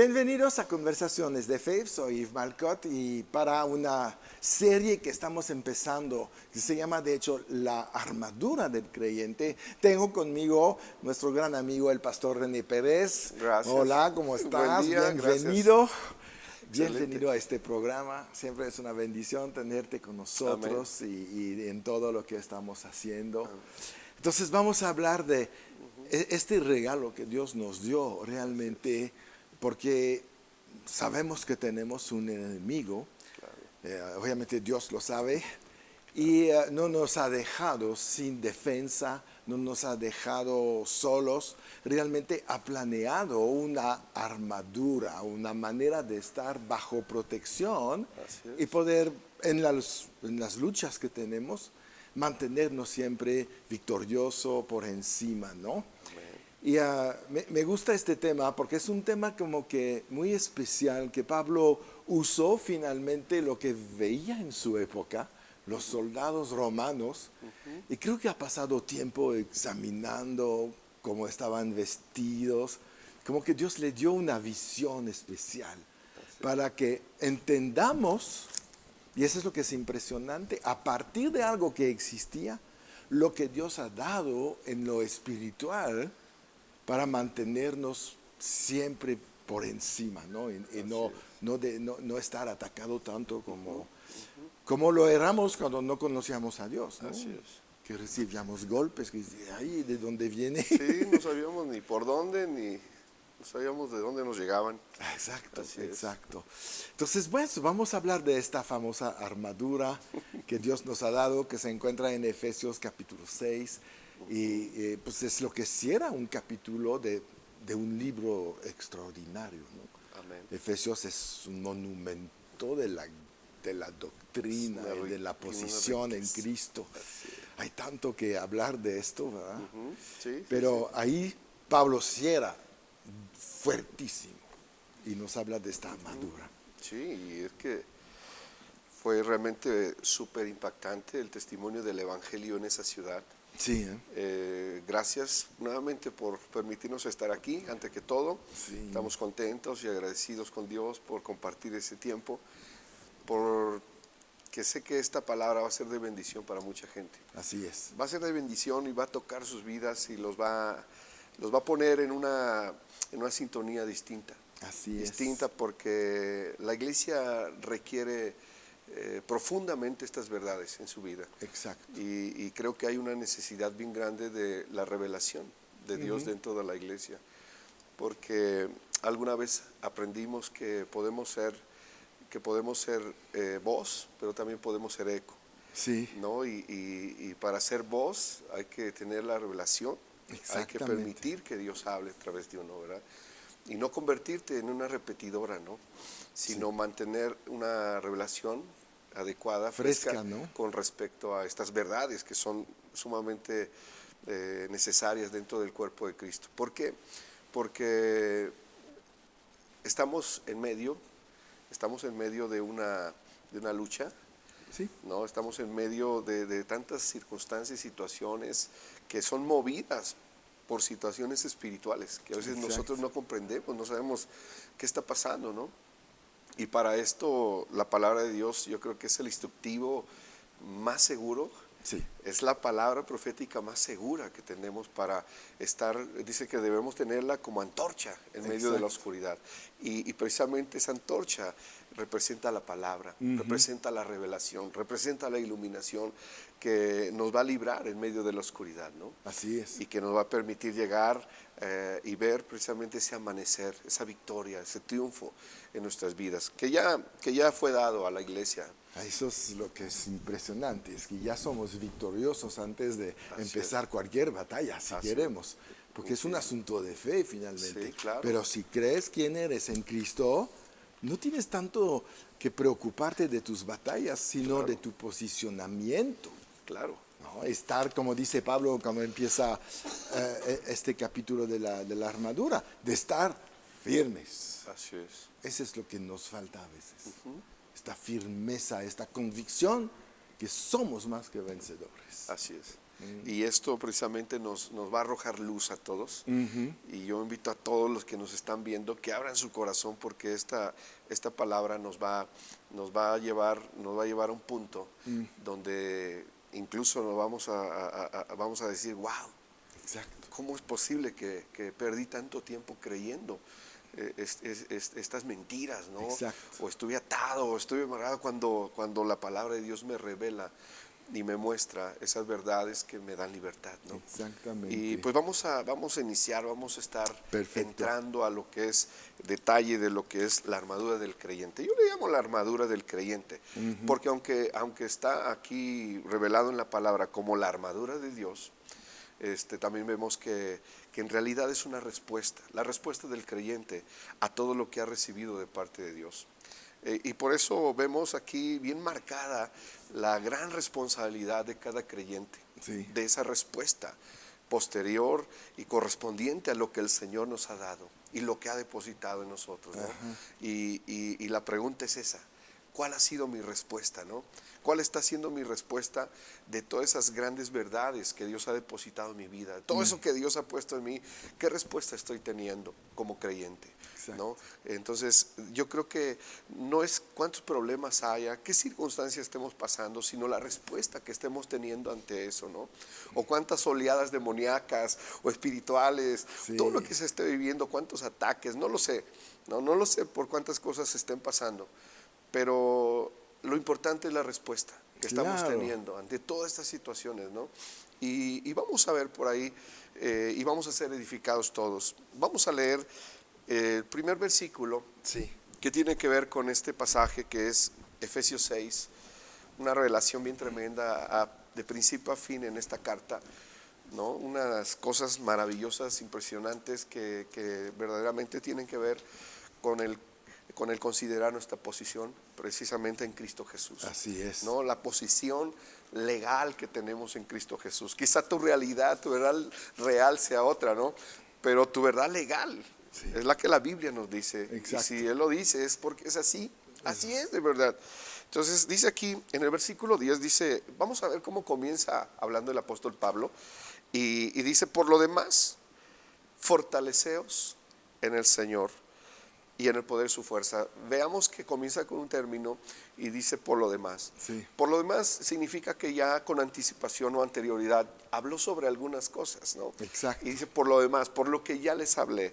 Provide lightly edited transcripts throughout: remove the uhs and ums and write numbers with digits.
Bienvenidos a Conversaciones de Fe, soy Yves Malcott y para una serie que estamos empezando, que se llama de hecho La Armadura del Creyente, tengo conmigo nuestro gran amigo el pastor René Pérez. Gracias. Hola, ¿cómo estás? Buen día, Bienvenido. gracias. Bienvenido a este programa, siempre es una bendición tenerte con nosotros y en todo lo que estamos haciendo. Entonces vamos a hablar de este regalo que Dios nos dio realmente, porque sabemos que tenemos un enemigo, obviamente Dios lo sabe, y no nos ha dejado sin defensa, no nos ha dejado solos, realmente ha planeado una armadura, una manera de estar bajo protección y poder en las luchas que tenemos mantenernos siempre victorioso por encima, ¿no? Y me gusta este tema porque es un tema como que muy especial que Pablo usó finalmente lo que veía en su época, los soldados romanos, y creo que ha pasado tiempo examinando cómo estaban vestidos, como que Dios le dio una visión especial para que entendamos, y eso es lo que es impresionante, a partir de algo que existía, lo que Dios ha dado en lo espiritual, para mantenernos siempre por encima, ¿no? Y no estar atacado tanto como lo éramos cuando no conocíamos a Dios, ¿no? Así es. Que recibíamos golpes, que ay, ¿de dónde viene? Sí, no sabíamos ni por dónde, ni no sabíamos de dónde nos llegaban. Exacto, Así es. exacto. Entonces, bueno, vamos a hablar de esta famosa armadura que Dios nos ha dado, que se encuentra en Efesios capítulo 6. Y pues es lo que sí era un capítulo de un libro extraordinario, ¿no? Amén. Efesios es un monumento de la doctrina y de la posición en Cristo. Hay tanto que hablar de esto, ¿verdad? Sí, Pero ahí Pablo sí era fuertísimo y nos habla de esta armadura. sí, y es que fue realmente súper impactante el testimonio del Evangelio en esa ciudad. Sí, Gracias nuevamente por permitirnos estar aquí, ante que todo. Sí. Estamos contentos y agradecidos con Dios por compartir ese tiempo, porque sé que esta palabra va a ser de bendición para mucha gente. Así es. Va a ser de bendición y va a tocar sus vidas y los va a poner en una sintonía distinta. Así Distinta es. porque la iglesia requiere profundamente estas verdades en su vida. Exacto. Y creo que hay una necesidad bien grande de la revelación de Dios dentro de la iglesia. Porque alguna vez aprendimos que podemos ser voz, pero también podemos ser eco, Sí. ¿no? Y para ser voz hay que tener la revelación, hay que permitir que Dios hable a través de uno, ¿verdad? Y no convertirte en una repetidora, ¿no? Sino mantener una revelación adecuada, Fresca, ¿no? con respecto a estas verdades que son sumamente necesarias dentro del cuerpo de Cristo. ¿Por qué? Porque estamos en medio de una lucha, Sí. ¿no? Estamos en medio de tantas circunstancias y situaciones que son movidas por situaciones espirituales, que a veces nosotros no comprendemos, no sabemos qué está pasando, ¿no? Y para esto la palabra de Dios yo creo que es el instructivo más seguro. Sí. Es la palabra profética más segura que tenemos para estar, dice que debemos tenerla como antorcha en medio de la oscuridad. Y precisamente esa antorcha representa la palabra, representa la revelación, representa la iluminación que nos va a librar en medio de la oscuridad, ¿no? Así es. Y que nos va a permitir llegar y ver precisamente ese amanecer, esa victoria, ese triunfo en nuestras vidas, que ya fue dado a la iglesia. Eso es lo que es impresionante, es que ya somos victoriosos antes de Así empezar cualquier batalla, si queremos, porque es un asunto de fe finalmente. Sí, claro. Pero si crees quién eres en Cristo, no tienes tanto que preocuparte de tus batallas, sino de tu posicionamiento. Claro. ¿No? Estar, como dice Pablo cuando empieza este capítulo de la armadura, de estar firmes. Así es. Eso es lo que nos falta a veces. Esta firmeza, esta convicción que somos más que vencedores. Así es. Y esto precisamente nos va a arrojar luz a todos. Y yo invito a todos los que nos están viendo que abran su corazón, porque esta palabra nos va a llevar a un punto donde incluso nos vamos a decir, wow, Exacto. ¿cómo es posible que perdí tanto tiempo creyendo estas mentiras, ¿no? Exacto. O estuve atado, o estuve amarrado cuando la palabra de Dios me revela y me muestra esas verdades que me dan libertad, ¿no? Exactamente. Y pues vamos a iniciar, vamos a estar Perfecto. entrando a lo que es detalle de lo que es la armadura del creyente. Yo le llamo la armadura del creyente, porque aunque está aquí revelado en la palabra como la armadura de Dios, también vemos que en realidad es una respuesta, la respuesta del creyente a todo lo que ha recibido de parte de Dios. Y por eso vemos aquí bien marcada la gran responsabilidad de cada creyente, Sí. de esa respuesta posterior y correspondiente a lo que el Señor nos ha dado y lo que ha depositado en nosotros, ¿no? Y la pregunta es esa: ¿cuál ha sido mi respuesta, no? ¿Cuál está siendo mi respuesta de todas esas grandes verdades que Dios ha depositado en mi vida? Todo eso que Dios ha puesto en mí, ¿qué respuesta estoy teniendo como creyente? ¿No? Entonces, yo creo que no es cuántos problemas haya, qué circunstancias estemos pasando, sino la respuesta que estemos teniendo ante eso, ¿no? O cuántas oleadas demoníacas o espirituales, Sí. todo lo que se esté viviendo, cuántos ataques, no lo sé, no lo sé por cuántas cosas estén pasando, pero lo importante es la respuesta que estamos teniendo ante todas estas situaciones, ¿no? Y vamos a ver por ahí, y vamos a ser edificados todos. Vamos a leer el primer versículo, Sí. que tiene que ver con este pasaje que es Efesios 6, una revelación bien tremenda de principio a fin en esta carta, ¿no? Unas cosas maravillosas, impresionantes que verdaderamente tienen que ver con el considerar nuestra posición precisamente en Cristo Jesús. Así es. ¿No? La posición legal que tenemos en Cristo Jesús. Quizá tu realidad, tu verdad real sea otra, ¿no? Pero tu verdad legal es la que la Biblia nos dice. Exacto. Y si Él lo dice es porque es así. Así es de verdad. Entonces dice aquí en el versículo 10, dice, vamos a ver cómo comienza hablando el apóstol Pablo. Y dice, por lo demás, fortaleceos en el Señor y en el poder de su fuerza. Veamos que comienza con un término y dice por lo demás. Sí. Por lo demás significa que ya con anticipación o anterioridad habló sobre algunas cosas, ¿no? Exacto. Y dice por lo demás, por lo que ya les hablé,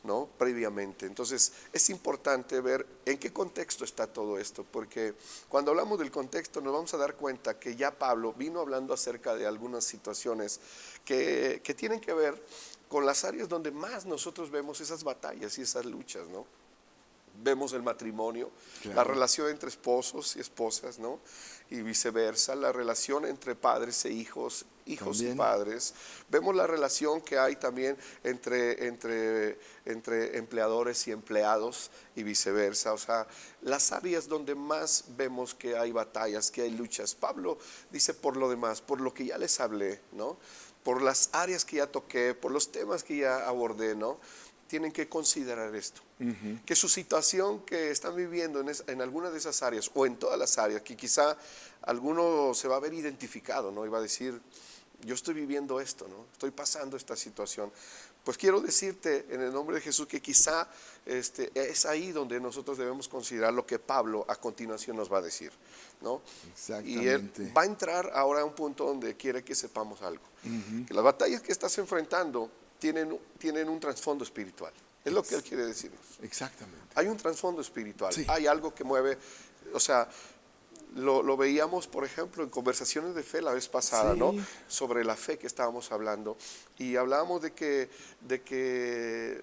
¿no? Previamente. Entonces es importante ver en qué contexto está todo esto, porque cuando hablamos del contexto nos vamos a dar cuenta que ya Pablo vino hablando acerca de algunas situaciones que tienen que ver con las áreas donde más nosotros vemos esas batallas y esas luchas, ¿no? Vemos el matrimonio, claro, la relación entre esposos y esposas, ¿no? Y viceversa, la relación entre padres e hijos, hijos también, y padres. Vemos la relación que hay también entre empleadores y empleados y viceversa. O sea, las áreas donde más vemos que hay batallas, que hay luchas. Pablo dice por lo demás, por lo que ya les hablé, ¿no? Por las áreas que ya toqué, por los temas que ya abordé, ¿no? Tienen que considerar esto, que su situación que están viviendo en alguna de esas áreas o en todas las áreas, que quizá alguno se va a ver identificado, ¿no? Y va a decir, yo estoy viviendo esto, ¿no? Estoy pasando esta situación. Pues quiero decirte en el nombre de Jesús que quizá es ahí donde nosotros debemos considerar lo que Pablo a continuación nos va a decir, ¿no? Y él va a entrar ahora a un punto donde quiere que sepamos algo, que las batallas que estás enfrentando tienen un trasfondo espiritual. Es lo que él quiere decirnos. Exactamente. Hay un trasfondo espiritual. Sí. Hay algo que mueve, o sea, lo veíamos, por ejemplo, en conversaciones de fe la vez pasada, sí, ¿no? Sobre la fe que estábamos hablando. Y hablábamos de que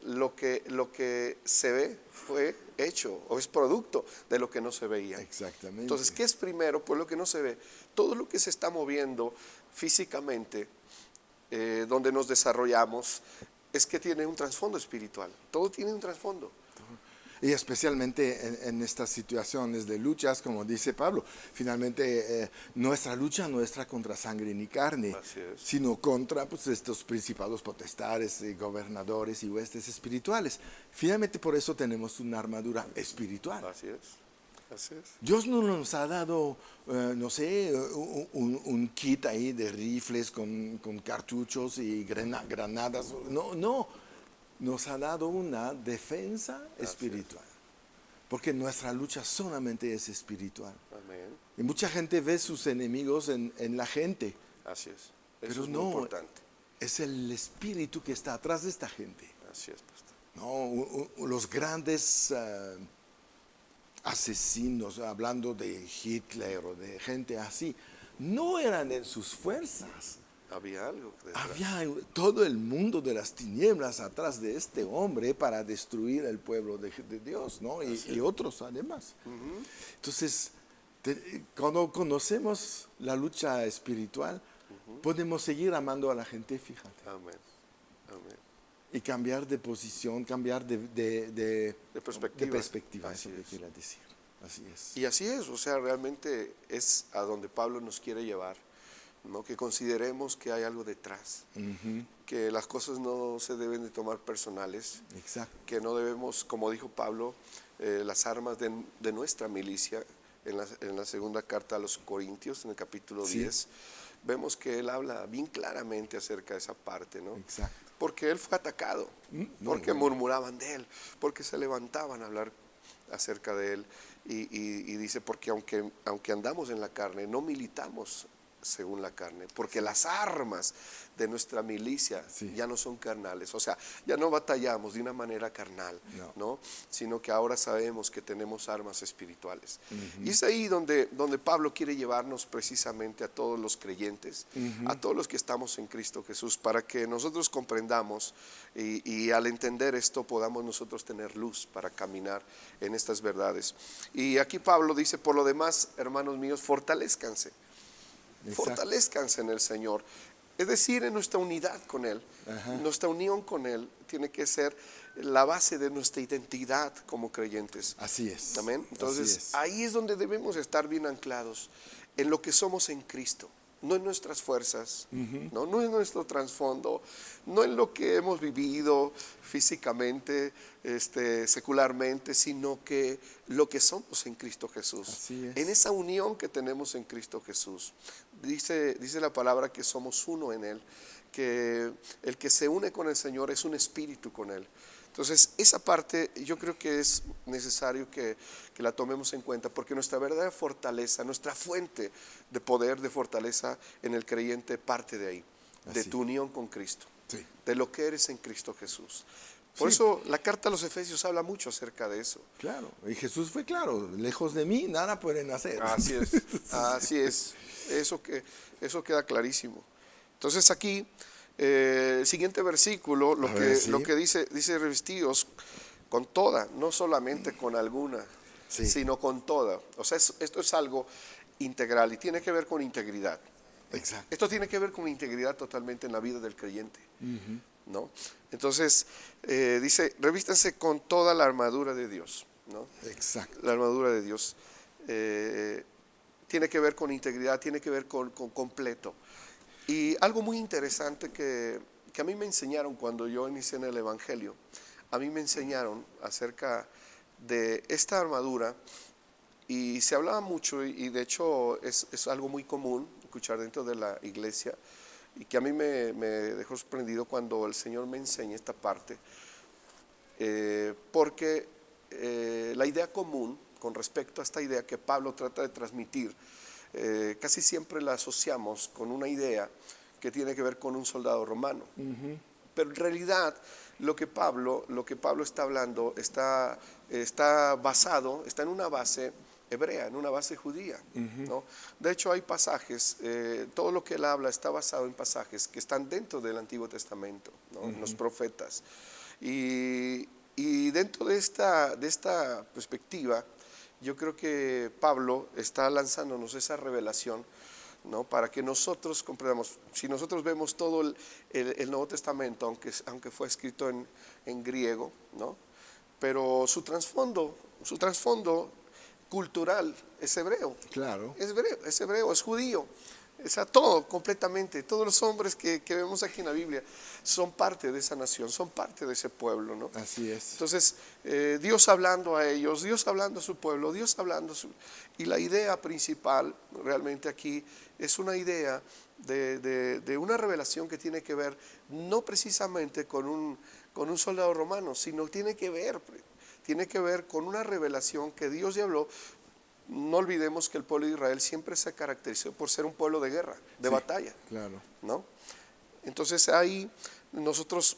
lo que se ve fue hecho o es producto de lo que no se veía. Exactamente. Entonces, ¿qué es primero? Pues lo que no se ve. Todo lo que se está moviendo físicamente, donde nos desarrollamos, es que tiene un trasfondo espiritual. Todo tiene un trasfondo. Y especialmente en estas situaciones de luchas, como dice Pablo, finalmente nuestra lucha no es contra sangre ni carne, sino contra pues, estos principados potestades, gobernadores y huestes espirituales. Finalmente por eso tenemos una armadura espiritual. Así es. Así es. Dios no nos ha dado, no sé, un kit ahí de rifles con cartuchos y granadas. No, no. Nos ha dado una defensa espiritual. Porque nuestra lucha solamente es espiritual. Amén. Y mucha gente ve sus enemigos en la gente. Así es. Eso Pero es muy no, importante. es el espíritu que está atrás de esta gente. Así es, pastor. No, los grandes asesinos, hablando de Hitler o de gente así, no eran en sus fuerzas. Había algo detrás. Había todo el mundo de las tinieblas atrás de este hombre para destruir el pueblo de Dios, ¿no? Y otros además. Entonces, cuando conocemos la lucha espiritual, podemos seguir amando a la gente, fíjate. Amén. Amén. Y cambiar de posición, cambiar de perspectiva, Así eso que es. quiera decir. Así es. Y así es, o sea, realmente es a donde Pablo nos quiere llevar, ¿no? Que consideremos que hay algo detrás, que las cosas no se deben de tomar personales, Exacto. que no debemos, como dijo Pablo, las armas de nuestra milicia, en la segunda carta a los Corintios, en el capítulo 10, vemos que él habla bien claramente acerca de esa parte, ¿no? Exacto. Porque él fue atacado, porque murmuraban de él, porque se levantaban a hablar acerca de él, y dice, porque aunque andamos en la carne, no militamos según la carne, porque las armas de nuestra milicia ya no son carnales, o sea, ya no batallamos de una manera carnal, ¿no? Sino que ahora sabemos que tenemos armas espirituales. Y es ahí donde Pablo quiere llevarnos precisamente a todos los creyentes, a todos los que estamos en Cristo Jesús, para que nosotros comprendamos y al entender esto podamos nosotros tener luz para caminar en estas verdades. Y aquí Pablo dice, por lo demás, hermanos míos, fortalezcanse. Exacto. Fortalezcanse en el Señor, es decir, en nuestra unidad con Él. Nuestra unión con Él tiene que ser la base de nuestra identidad como creyentes. Así es. Amén. Entonces ahí es donde debemos estar bien anclados en lo que somos en Cristo, no en nuestras fuerzas, no en nuestro trasfondo, no en lo que hemos vivido físicamente, secularmente, sino que lo que somos en Cristo Jesús. Así es. En esa unión que tenemos en Cristo Jesús. Dice la palabra que somos uno en Él, que el que se une con el Señor es un espíritu con Él. Entonces, esa parte yo creo que es necesario que la tomemos en cuenta, porque nuestra verdadera fortaleza, nuestra fuente de poder, de fortaleza en el creyente parte de ahí, de tu unión con Cristo, de lo que eres en Cristo Jesús. Por eso la carta a los Efesios habla mucho acerca de eso. Claro, y Jesús fue claro, lejos de mí nada pueden hacer. Así es, así es, eso queda clarísimo. Entonces aquí, el siguiente versículo, lo que dice revestidos con toda, no solamente con alguna, sino con toda. O sea, esto es algo integral y tiene que ver con integridad. Exacto. Esto tiene que ver con integridad totalmente en la vida del creyente, ¿no? Entonces, dice, revístanse con toda la armadura de Dios, ¿no? Exacto. La armadura de Dios tiene que ver con integridad, tiene que ver con completo. Y algo muy interesante que a mí me enseñaron cuando yo inicié en el Evangelio, a mí me enseñaron acerca de esta armadura, y se hablaba mucho, y de hecho es algo muy común escuchar dentro de la iglesia, y que a mí me dejó sorprendido cuando el Señor me enseña esta parte, porque la idea común con respecto a esta idea que Pablo trata de transmitir, casi siempre la asociamos con una idea que tiene que ver con un soldado romano. Pero en realidad lo que Pablo está hablando está basado, está en una base hebrea, en una base judía, ¿no? De hecho hay pasajes, todo lo que él habla está basado en pasajes que están dentro del Antiguo Testamento, ¿no? En los profetas. Y dentro de esta perspectiva, yo creo que Pablo está lanzándonos esa revelación, ¿no? Para que nosotros comprendamos. Si nosotros vemos todo el Nuevo Testamento, aunque fue escrito en griego, ¿no? Pero su trasfondo cultural es hebreo. Claro. Es hebreo, es judío. O sea, todo, completamente. Todos los hombres que vemos aquí en la Biblia son parte de esa nación, son parte de ese pueblo, ¿no? Así es. Entonces, Dios hablando a ellos, Dios hablando a su pueblo, Dios hablando a su... Y la idea principal realmente aquí es una idea de una revelación que tiene que ver no precisamente con un soldado romano, sino tiene que ver con una revelación que Dios ya habló. No olvidemos que el pueblo de Israel siempre se caracterizó por ser un pueblo de guerra, de batalla. Claro. ¿No? Entonces ahí nosotros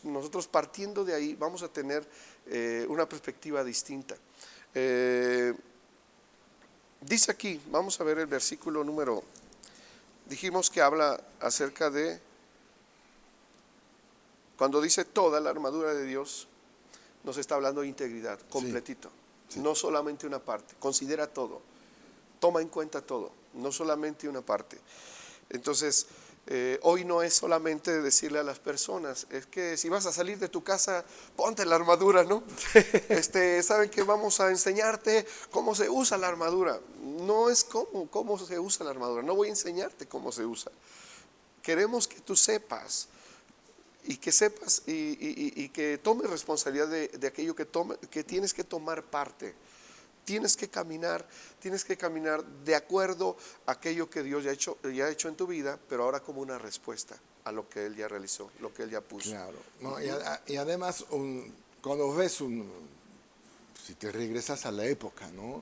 partiendo de ahí vamos a tener una perspectiva distinta. Dice aquí, vamos a ver el versículo número, dijimos que habla acerca de, cuando dice toda la armadura de Dios, nos está hablando de integridad, completito. Sí. No solamente una parte, considera todo. Toma en cuenta todo, no solamente una parte. Entonces, hoy no es solamente decirle a las personas, es que si vas a salir de tu casa, ponte la armadura, ¿no? Saben que vamos a enseñarte cómo se usa la armadura. No es cómo se usa la armadura, no voy a enseñarte cómo se usa. Queremos que tú sepas y que tomes responsabilidad de aquello que tienes que tomar parte. Tienes que caminar de acuerdo a aquello que Dios ya ha hecho en tu vida, pero ahora como una respuesta a lo que Él ya realizó, lo que Él ya puso. Claro. No, y además, cuando ves si te regresas a la época, ¿no?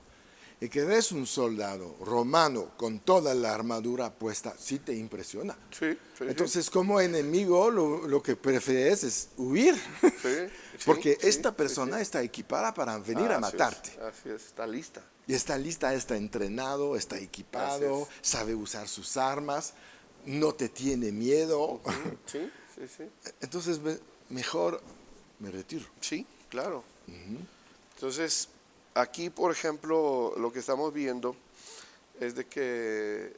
Y que ves un soldado romano con toda la armadura puesta, sí te impresiona. Sí. Entonces, como enemigo, lo que prefieres es huir. Porque esta persona está equipada para venir a matarte. Así es, está lista. Y está lista, está entrenado, está equipado, sabe usar sus armas, no te tiene miedo. Sí. Entonces, mejor me retiro. Sí, claro. Entonces, aquí, por ejemplo, lo que estamos viendo es de que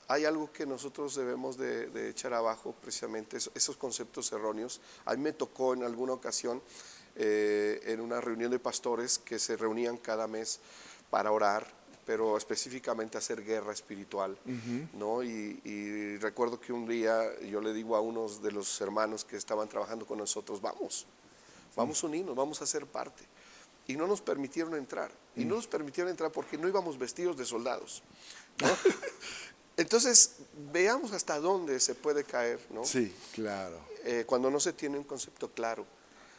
hay algo que nosotros debemos de echar abajo, precisamente esos conceptos erróneos. A mí me tocó en alguna ocasión en una reunión de pastores que se reunían cada mes para orar, pero específicamente hacer guerra espiritual, ¿no? Y recuerdo que un día yo le digo a unos de los hermanos que estaban trabajando con nosotros, vamos a unirnos, vamos a ser parte. Y no nos permitieron entrar. Y no nos permitieron entrar porque no íbamos vestidos de soldados, ¿no? Entonces, veamos hasta dónde se puede caer, ¿no? Sí, claro. Cuando no se tiene un concepto claro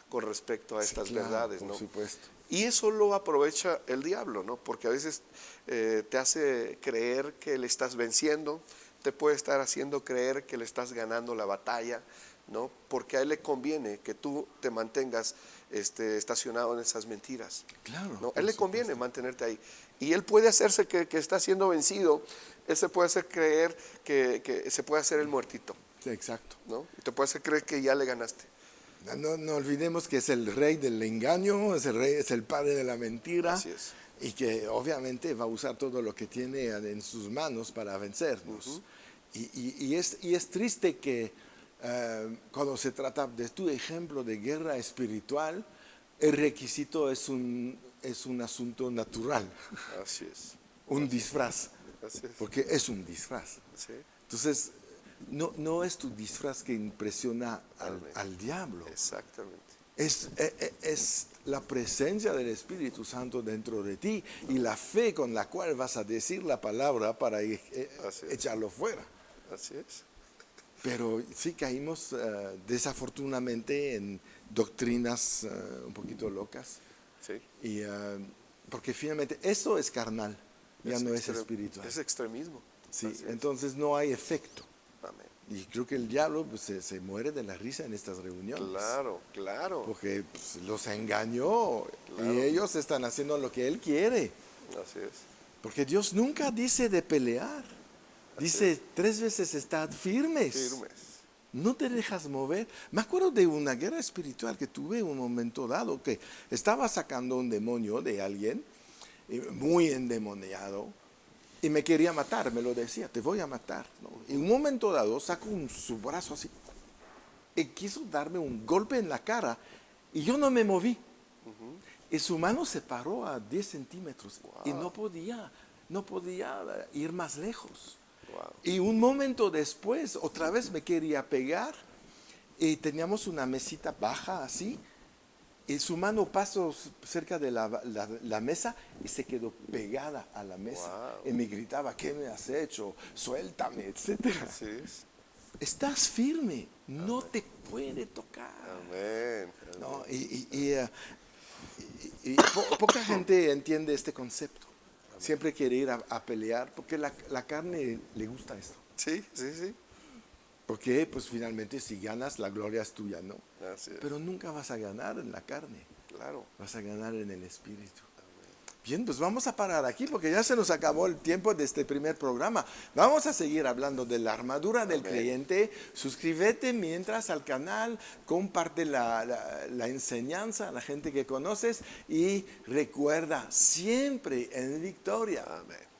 con respecto a estas verdades, ¿no? Por supuesto. Y eso lo aprovecha el diablo, ¿no? Porque a veces te hace creer que le estás venciendo, te puede estar haciendo creer que le estás ganando la batalla, ¿no? Porque a él le conviene que tú te mantengas estacionado en esas mentiras. Claro. ¿No? A él le conviene mantenerte ahí. Y él puede hacerse que está siendo vencido, él se puede hacer creer que se puede hacer el muertito. Sí, exacto. ¿No? Y te puede hacer creer que ya le ganaste. No olvidemos que es el rey del engaño, es el padre de la mentira. Así es. Y que obviamente va a usar todo lo que tiene en sus manos para vencernos. Y es triste que cuando se trata de tu ejemplo de guerra espiritual, el requisito es un asunto natural. Así es. Un disfraz. Así es. Porque es un disfraz. Sí. Entonces, no es tu disfraz que impresiona al diablo. Exactamente. Es la presencia del Espíritu Santo dentro de ti y la fe con la cual vas a decir la palabra para echarlo fuera. Así es. Pero sí caímos desafortunadamente en doctrinas un poquito locas. Sí. Y, porque finalmente eso es carnal, ya no es espiritual. Es extremismo. Sí, entonces no hay efecto. Amén. Y creo que el diablo pues, se muere de la risa en estas reuniones. Claro. Porque pues, los engañó y ellos están haciendo lo que él quiere. Así es. Porque Dios nunca dice de pelear. Dice 3 veces estad firmes. No te dejas mover. Me acuerdo de una guerra espiritual que tuve en un momento dado, que estaba sacando un demonio de alguien, muy endemoniado, y me quería matar, me lo decía, te voy a matar, ¿no? Y en un momento dado sacó su brazo así, y quiso darme un golpe en la cara, y yo no me moví. Y su mano se paró a 10 centímetros, y no podía ir más lejos. Wow. Y un momento después, otra vez me quería pegar y teníamos una mesita baja así. Y su mano pasó cerca de la mesa y se quedó pegada a la mesa. Wow. Y me gritaba, ¿qué me has hecho? Suéltame, etcétera. Así es. Estás firme, no te puede tocar. Amén. ¿No? Poca gente entiende este concepto. Siempre quiere ir a pelear porque la carne le gusta esto. Sí, sí, sí. Porque pues finalmente si ganas la gloria es tuya, ¿no? Así es. Pero nunca vas a ganar en la carne, Claro. vas a ganar en el espíritu. Bien, pues vamos a parar aquí porque ya se nos acabó el tiempo de este primer programa. Vamos a seguir hablando de la armadura del creyente. Suscríbete mientras al canal, comparte la enseñanza a la gente que conoces y recuerda siempre en victoria. Amén.